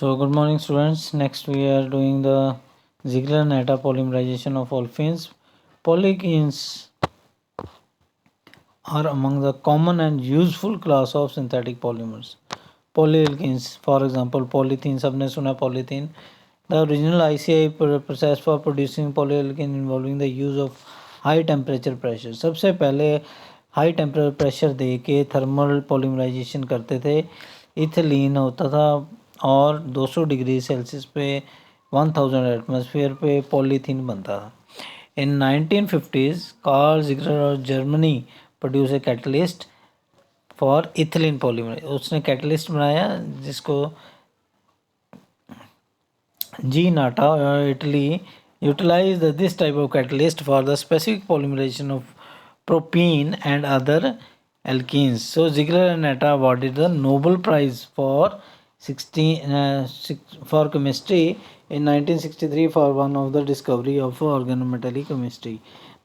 So good morning students. Next we are doing the Ziegler-Natta polymerization of olefins. Polyenes are among the common and useful class of synthetic polymers. Polyalkenes, for example, polythene. सबने सुना polythene. The original ICI process for producing polyalkene involving the use of high temperature pressure. सबसे पहले high temperature pressure दे के thermal polymerisation करते थे. Ethylene होता था और 200 डिग्री सेल्सियस पे 1000 एटमॉस्फेयर पे पॉलीथीन बनता था. इन 1950s कार्ल जिगलर और Germany produce a catalyst for ethylene polymer. उसने कैटलिस्ट बनाया जिसको जी नाटा और Italy utilise this type of catalyst for the specific polymerisation of propene and other alkenes. So Ziegler and Natta awarded the Nobel Prize for chemistry in 1963 for one of the discovery of organometallic chemistry.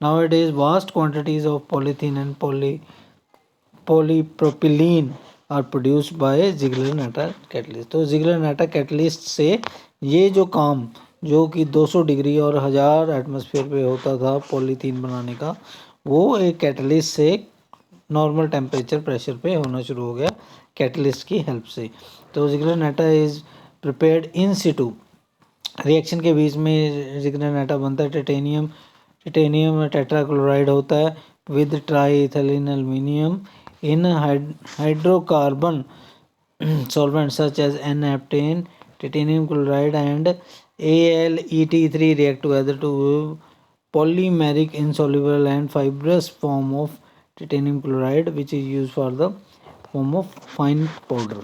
Nowadays vast quantities of polythene and polypropylene are produced by Ziegler-Natta catalyst. तो Ziegler-Natta catalyst से ये जो काम जो कि 200 degree और 1000 atmosphere पे होता था पॉलीथीन बनाने का, वो एक कैटलिस्ट से नॉर्मल टेम्परेचर प्रेशर पे होना शुरू हो गया कैटलिस्ट की हेल्प से. तो Ziegler-Natta is prepared in Situ. Reaction के बीच में Ziegler-Natta बनता है. टिटेनियम टेट्राक्लोराइड होता है with triethylene aluminium in hydrocarbon solvents such as N-heptane, titanium chloride and AlEt3 react together to polymeric insoluble and fibrous form of titanium chloride, which is used for the form of fine powder.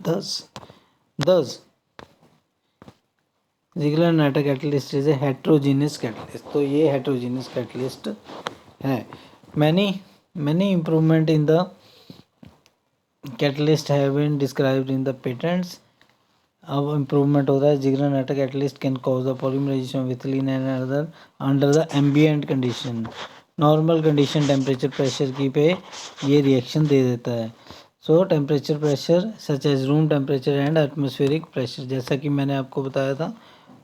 Thus Ziegler-Natta catalyst is a heterogeneous catalyst. तो ये heterogeneous catalyst है. Many improvement in the catalyst have been described in the patents. अब improvement होता है. Ziegler-Natta catalyst can cause the polymerization of ethylene and other under the ambient condition. Normal condition temperature pressure की पे ये reaction दे देता है. So temperature pressure such as room temperature and atmospheric pressure, जैसा कि मैंने आपको बताया था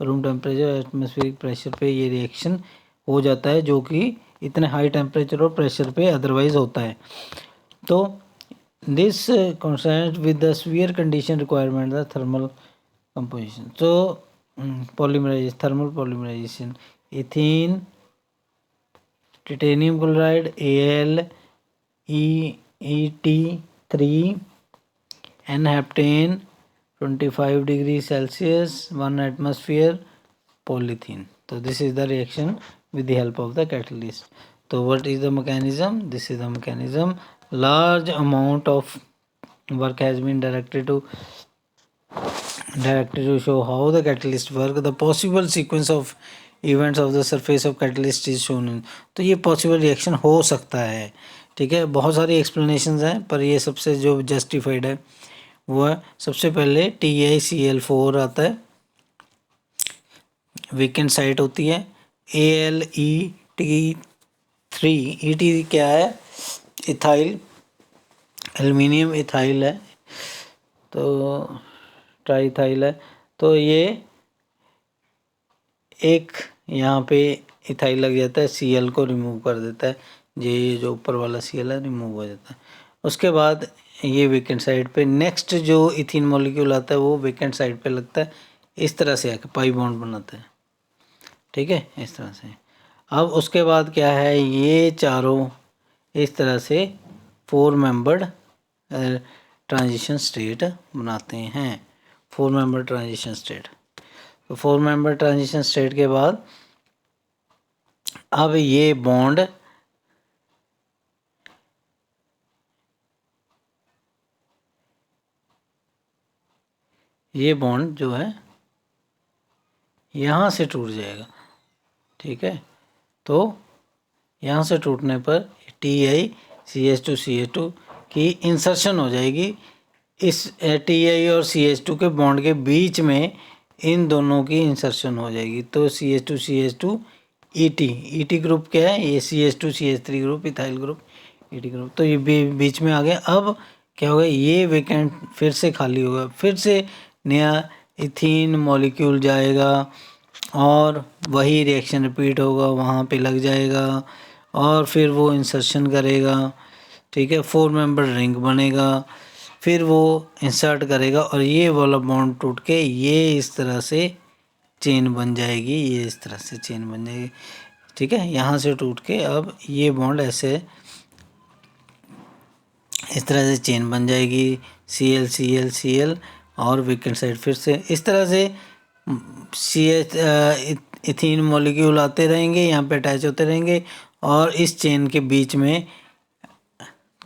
रूम टेम्परेचर एटमॉस्फेरिक प्रेशर पे ये रिएक्शन हो जाता है जो कि इतने हाई टेम्परेचर और प्रेशर पे अदरवाइज होता है. तो this concerned with the severe condition requirement the thermal composition. So polymerization, thermal polymerization, ethene, titanium chloride, AlEt3, N-heptane, 25 degrees Celsius, 1 atmosphere, polythene. So this is the reaction with the help of the catalyst. So what is the mechanism? This is the mechanism. Large amount of work has been directed to show how the catalyst work. The possible sequence of events of the surface of catalyst is shown in. तो ये possible reaction हो सकता है. ठीक है, बहुत सारी explanations हैं पर ये सबसे जो justified है वो है सबसे पहले TiCl4 आता है, weakened site होती है. AlEt3, ET क्या है? इथाइल एल्यूमिनियम इथाइल है, तो ट्राईथाइल है. तो ये एक यहाँ पे इथाइल लग जाता है, Cl को रिमूव कर देता है. ये जो ऊपर वाला Cl है रिमूव हो जाता है. उसके बाद ये वेकेंट साइड पे नेक्स्ट जो इथीन मॉलिक्यूल आता है वो वेकेंट साइड पे लगता है, इस तरह से आके पाई बॉन्ड बनाता है. ठीक है, इस तरह से. अब उसके बाद क्या है, ये चारों इस तरह से 4 मेंबर्ड ट्रांजिशन स्टेट बनाते हैं. 4 मेंबर ट्रांजिशन स्टेट. तो 4 मेंबर ट्रांजिशन स्टेट के बाद अब ये बॉन्ड जो है यहाँ से टूट जाएगा. ठीक है, तो यहाँ से टूटने पर TiCH2CH2 की इंसर्शन हो जाएगी. इस Ti और CH2 के बॉन्ड के बीच में इन दोनों की इंसर्शन हो जाएगी. तो CH2CH2 ET ग्रुप क्या है, ये CH2CH3 group ethyl group ET group. तो ये बीच में आ गया. अब क्या होगा, ये वेकेंट फिर से खाली होगा, फिर से नया इथीन मॉलिक्यूल जाएगा और वही रिएक्शन रिपीट होगा, वहाँ पे लग जाएगा और फिर वो इंसर्शन करेगा, ठीक है, 4 मेंबर रिंग बनेगा, फिर वो इंसर्ट करेगा और ये वाला बॉन्ड टूट के ये इस तरह से चेन बन जाएगी, ये इस तरह से चेन बन जाएगी, ठीक है। यहाँ से टूट के अब ये बॉन्ड ऐसे इस तरह से चेन बन जाएगी, Cl Cl Cl और वीकेंड साइड फिर से इस तरह से CH इथीन मॉलिक्यूल आते रहेंगे, यहाँ पे अटैच होते रहेंगे और इस चेन के बीच में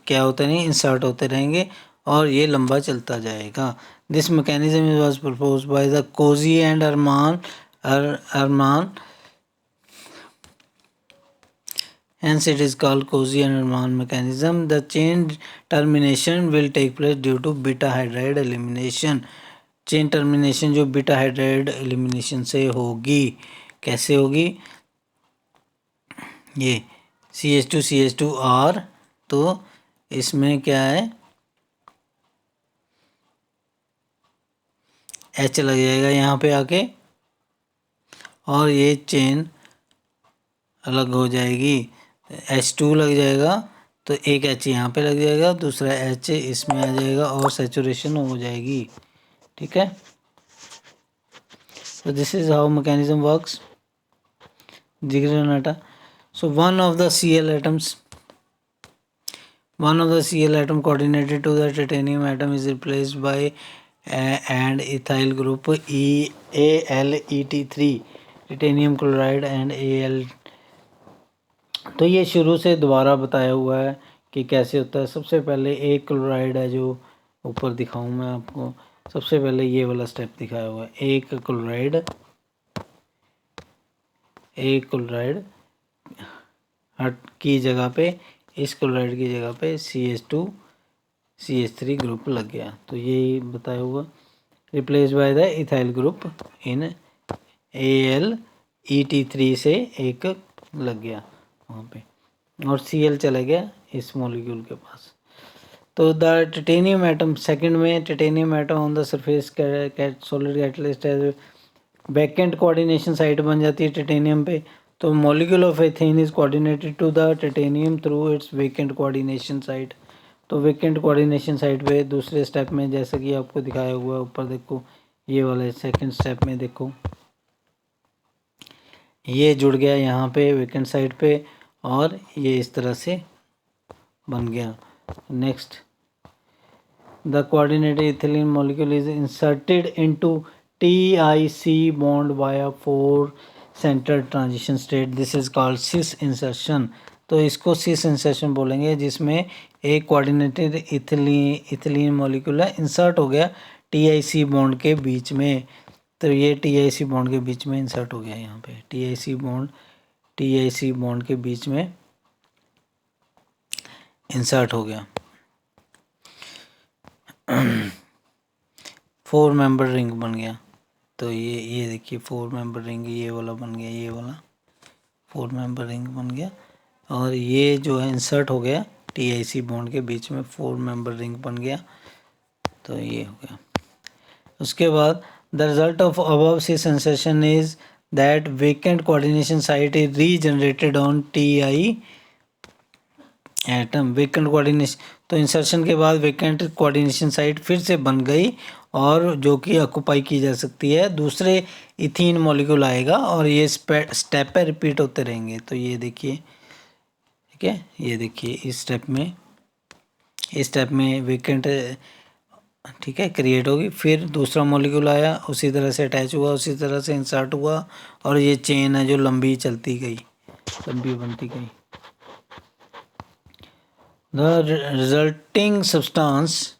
क्या होते रहेंगे, इंसर्ट होते रहेंगे और ये लंबा चलता जाएगा। This mechanism was proposed by the Cossee and Arlman hence it is called Cozy and Arman mechanism. The chain termination will take place due to beta hydride elimination. Chain termination जो beta hydride elimination से होगी, कैसे होगी, ये CH2CH2R, तो इसमें क्या है, H लग जाएगा यहाँ पे आके और ये चेन अलग हो जाएगी, H2 लग जाएगा तो एक H यहाँ पे लग जाएगा, दूसरा H इसमें आ जाएगा और सैचुरेशन हो जाएगी, ठीक है। तो this is how mechanism works Ziggler NATA. So one of the Cl atom coordinated to the titanium atom is replaced by and ethyl group AlEt3 titanium chloride and Al। तो ये शुरू से दोबारा बताया हुआ है कि कैसे होता है। सबसे पहले एक क्लोराइड है जो ऊपर दिखाऊं मैं आपको, सबसे पहले ये वाला स्टेप दिखाया हुआ है, एक क्लोराइड हट की जगह पे, इस क्लोराइड की जगह पे CH2CH3 ग्रुप लग गया, तो यही बताया हुआ, replace by the ethyl group in AlEt3 से एक लग गया वहाँ पे और Cl चला गया इस मॉलिक्यूल के पास। तो द टिटेनियम एटम, सेकंड में titanium atom on the surface solid catalyst है, वैकेंट कोऑर्डिनेशन साइट बन जाती है टिटेनियम पे। तो molecule of ethene is coordinated to the titanium through its vacant coordination site. तो वैकेंट कोऑर्डिनेशन साइट पे दूसरे स्टेप में, जैसे कि आपको दिखाया हुआ है ऊपर देखो, ये वाला सेकंड स्टेप में देखो ये जुड़ गया यहाँ पे वैकेंट साइट पे और ये इस तरह से बन गया। Next, the coordinated ethylene molecule is inserted into TIC bond by 4 centre transition state, this is called cis insertion. तो इसको सिस इंसर्शन बोलेंगे, जिसमें एक कोऑर्डिनेटेड इथिलीन मॉलिक्यूल है इंसर्ट हो गया TIC बॉन्ड के बीच में। तो ये TIC बॉन्ड के बीच में इंसर्ट हो गया, यहाँ पे TIC बॉन्ड के बीच में इंसर्ट हो गया। 4 मेंबर रिंग बन गया। तो ये देखिए 4 मेंबर रिंग ये वाला बन गया, ये वाला 4 मेंबर रिंग बन गया और ये जो है इंसर्ट हो गया TIC बॉन्ड के बीच में, 4 मेंबर रिंग बन गया। तो ये हो गया। उसके बाद the result of above cis insertion is that vacant coordination site is regenerated on TI atom. Vacant coordination, तो इंसर्शन के बाद वेकेंट कोऑर्डिनेशन साइट फिर से बन गई और जो कि ऑक्यूपाई की जा सकती है, दूसरे इथीन मॉलिक्यूल आएगा और ये स्टेप पे रिपीट होते रहेंगे। तो ये देखिए, ठीक है, ये देखिए इस स्टेप में वेकेंट, ठीक है, क्रिएट होगी, फिर दूसरा मॉलिक्यूल आया, उसी तरह से अटैच हुआ, उसी तरह से इंसर्ट हुआ और ये चेन है जो लंबी चलती गई, लंबी बनती गई। The resulting substance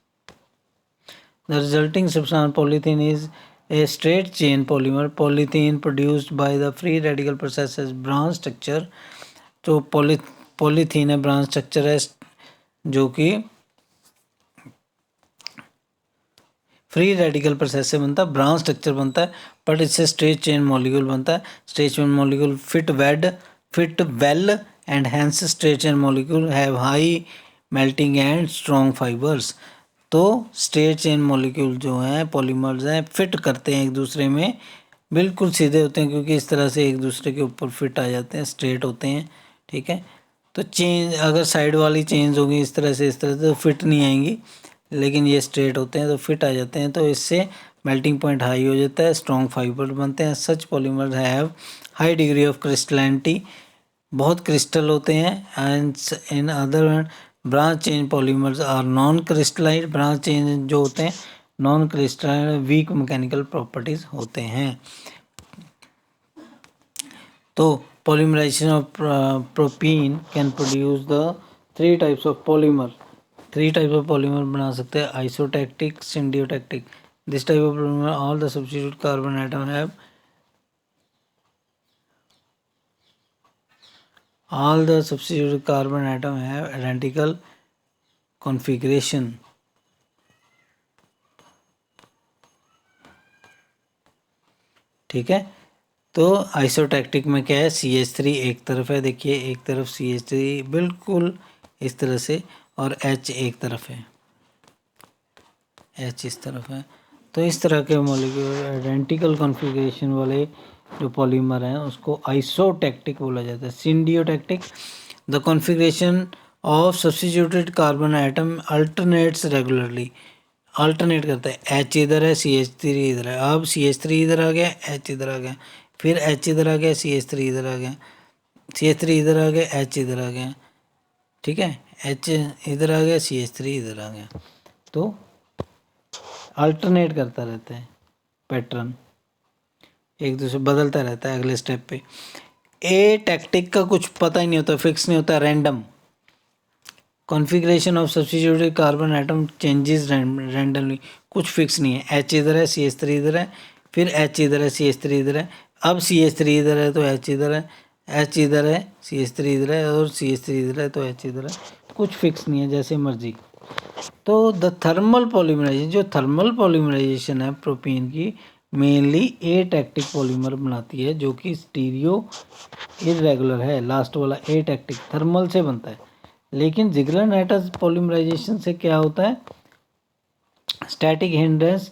polythene is a straight chain polymer. Polythene produced by the free radical process has branch structure. तो polythene है, branch structure है जो कि फ्री रेडिकल प्रोसेस से बनता है, ब्रांच स्ट्रक्चर बनता है, बट इससे स्ट्रेट चेन मॉलिक्यूल बनता है। Straight chain molecule fit well and hence straight chain molecule have high melting and strong fibres. तो स्ट्रेट चेन मॉलिक्यूल जो हैं पॉलीमर्स हैं फिट करते हैं एक दूसरे में, बिल्कुल सीधे होते हैं क्योंकि इस तरह से एक दूसरे के ऊपर फिट आ जाते हैं, स्ट्रेट होते हैं। ठीक है, तो चेन अगर साइड वाली चेन्स होगी इस तरह से तो फिट नहीं आएंगी, लेकिन ये स्ट्रेट होते हैं तो फिट आ जाते हैं। तो इससे मेल्टिंग पॉइंट हाई हो जाता है, स्ट्रॉन्ग फाइबर बनते हैं। Such polymers have high degree of crystallinity, बहुत क्रिस्टल होते हैं। And in other branch chain polymers are non crystalline, branch chain जो होते हैं non crystalline, weak mechanical properties होते हैं। तो polymerization of propene can produce the 3 types of polymer, 3 types of polymer बना सकते हैं, isotactic, syndiotactic. This type of polymer all the substitute carbon atom have all the substituted carbon atom have identical configuration। ठीक है, तो आइसोटैक्टिक में क्या है, CH3 एक तरफ है, देखिए एक तरफ CH3 बिल्कुल इस तरह से, और H एक तरफ है, H इस तरफ है। तो इस तरह के मॉलिक्यूल आइडेंटिकल कॉन्फ़िगरेशन वाले जो पॉलीमर हैं उसको आइसोटैक्टिक बोला जाता है। Syndiotactic, the configuration of substituted carbon atom alternates regularly, alternate करता है, H इधर है CH3 इधर है, अब CH3 इधर आ गया H इधर आ गया, फिर H इधर आ गया CH3 इधर आ गया, CH3 इधर आ गया H इधर आ गया। ठीक है, H इधर आ गया CH3 इधर आ गया, तो अल्टरनेट करता रहता है, पैटर्न एक दूसरे बदलता रहता है अगले स्टेप पे। ए टैक्टिक का कुछ पता ही नहीं होता, फिक्स नहीं होता, random configuration of substituted carbon atom changes randomly, कुछ फिक्स नहीं है। H इधर है CH3 इधर है, फिर H इधर है CH3 इधर है, अब CH3 इधर है तो H इधर है, H इधर है CH3 इधर है, और CH3 इधर है तो H इधर है, कुछ फिक्स नहीं है, जैसे मर्जी। तो द थर्मल पॉलीमराइजेशन, जो थर्मल पॉलीमराइजेशन है प्रोपीन की, मेनली ए टैक्टिक पॉलीमर बनाती है जो कि स्टीरियो इरेगुलर है, लास्ट वाला ए टैक्टिक थर्मल से बनता है। लेकिन जिगलर-नाइटर पॉलीमराइजेशन से क्या होता है, static hindrance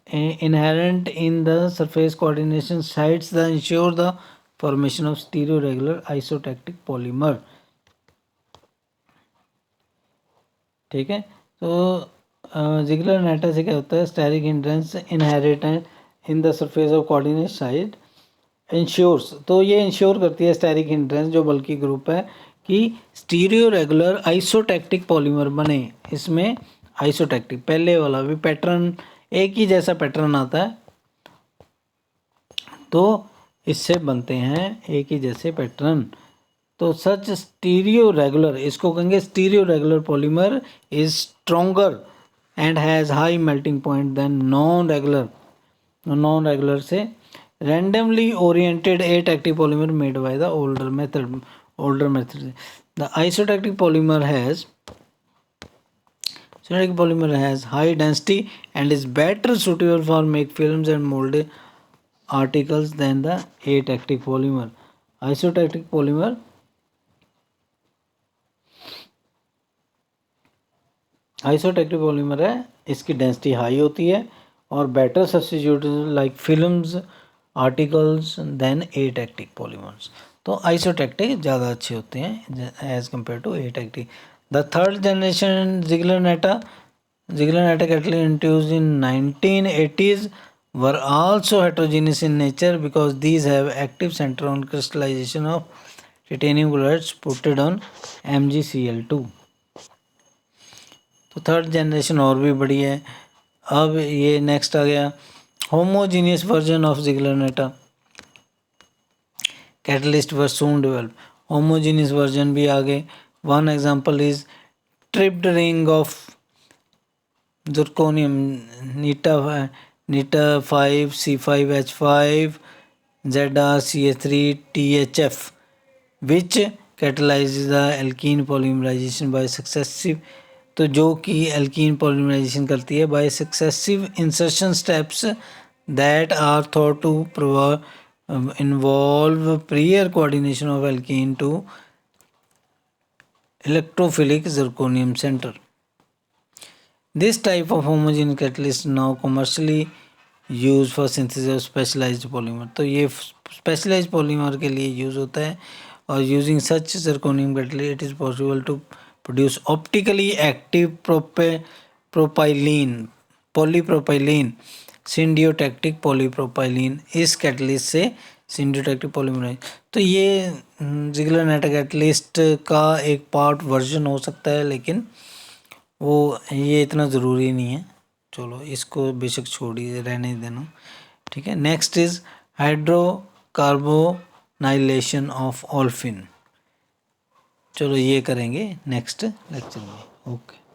inherent in the surface coordination sites that ensure the formation of stereoregular isotactic polymer। ठीक है, तो जिगलर-नाइटर से क्या होता है, static hindrance inherent in the surface of coordinate side ensures, तो ये इंश्योर करती है स्टैटिक हिंड्रेंस जो बल्कि ग्रुप है कि स्टीरियो रेगुलर आइसोटैक्टिक पॉलीमर बने। इसमें आइसोटैक्टिक पहले वाला भी पैटर्न एक ही जैसा पैटर्न आता है, तो इससे बनते हैं एक ही जैसे पैटर्न। तो सच स्टीरियो रेगुलर, इसको कहेंगे stereo regular polymer is stronger and has high melting point than non regular से randomly oriented atactic polymer made by the older method। The isotactic polymer has high density and is better suitable for make films and molded articles than the atactic polymer। isotactic polymer है, इसकी density high होती है और better substitute like films articles than atactic polymers. तो isotactic ज़्यादा अच्छे होते हैं as compare to atactic. The third generation Ziegler Natta catalyst introduced in 1980s were also heterogeneous in nature because these have active center on crystallization of titanium chloride putted on MgCl2। तो third generation और भी बड़ी है। अब ये next आ गया homogeneous version of Ziggler-nighter catalyst were soon developed। homogeneous version भी आ गए। One example is tripped ring of zirconium Nita 5 C5H5 ZrCH3 THF which catalyzes the alkene polymerization by successive, तो जो कि एल्कीन पॉलीमराइजेशन करती है by successive insertion steps that are thought to involve prior coordination of alkene to electrophilic zirconium centre. This type of homogeneous catalyst now commercially use for synthesis of specialised polymer. तो ये specialised polymer के लिए use होता है। और using such zirconium catalyst it is possible to produce optically active propylene polypropylene syndiotactic polypropylene. इस catalyst से syndiotactic polymerase. तो ये जिगलर नाटा कैटलिस्ट का एक पार्ट वर्जन हो सकता है, लेकिन वो ये इतना ज़रूरी नहीं है। चलो इसको बेशक छोड़िए, रहने देना, ठीक है। Next is hydrocarbonylation of olefin. चलो ये करेंगे नेक्स्ट लेक्चर में। ओके।